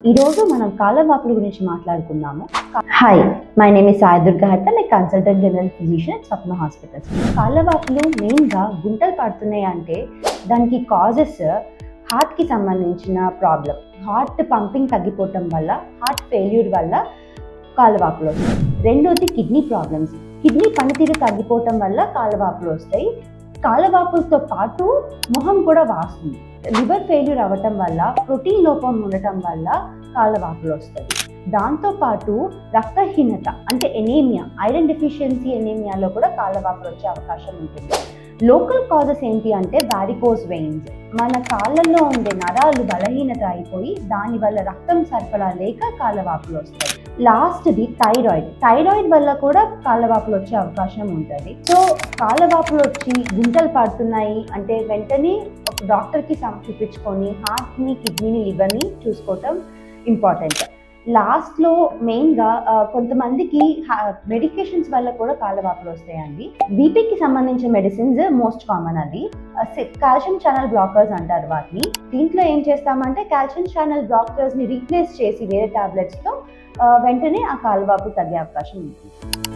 ఈరోజు మనం కాళ్ళవాపుల గురించి మాట్లాడుకుందాము. Hi, my name is Sai Durga Hatta. నేను consultant general physician at Swapna hospitals. కాళ్ళవాపులు మెయిన్గా గుంటలు పడుతున్నాయి అంటే దానికి కాజెస్ హార్ట్కి సంబంధించిన ప్రాబ్లం. హార్ట్ పంపింగ్ తగ్గిపోవటం వల్ల, హార్ట్ ఫెయిల్యూర్ వల్ల కాళ్ళవాపులు వస్తాయి. రెండోది కిడ్నీ ప్రాబ్లమ్స్. కిడ్నీ పనితీరు తగ్గిపోవటం వల్ల కాళ్ళవాపులు వస్తాయి. కాళ్ళవాపులతో పాటు మొహం కూడా వాస్తుంది. లివర్ ఫెయిల్యూర్ అవ్వటం వల్ల, ప్రోటీన్ లోపం ఉండటం వల్ల కాళ్ళవాపులు వస్తుంది. దాంతోపాటు రక్తహీనత అంటే ఎనీమియా, ఐరన్ డెఫిషియన్సీ ఎనీమియాలో కూడా కాళ్ళవాపులు వచ్చే అవకాశం ఉంటుంది. లోకల్ కాజెస్ ఏంటి అంటే వారికోస్ వెయిన్స్. మన కాళ్ళల్లో ఉండే నరాలు బలహీనత అయిపోయి దానివల్ల రక్తం సరఫరా లేక కాళ్ళవాపులు వస్తాయి. లాస్ట్ది థైరాయిడ్ వల్ల కూడా కాళ్ళవాపులు వచ్చే అవకాశం ఉంటుంది. సో కాళ్ళవాపులు వచ్చి గుంటలు పడుతున్నాయి అంటే వెంటనే ఒక డాక్టర్కి చూపించుకొని హార్ట్ని, కిడ్నీని, లివర్ని చూసుకోవటం ఇంపార్టెంట్. లాస్ట్లో మెయిన్గా కొంతమందికి మెడికేషన్స్ వల్ల కూడా కాళ్ళవాపులు వస్తాయండి. బీపీకి సంబంధించిన మెడిసిన్స్ మోస్ట్ కామన్. అది కాల్షియం ఛానల్ బ్లాకర్స్ అంటారు వాటిని. దీంట్లో ఏం చేస్తామంటే కాల్షియం ఛానల్ బ్లాకర్స్ని రీప్లేస్ చేసి వేరే టాబ్లెట్స్తో వెంటనే ఆ కాళ్ళవాపు తగ్గే అవకాశం ఉంటుంది.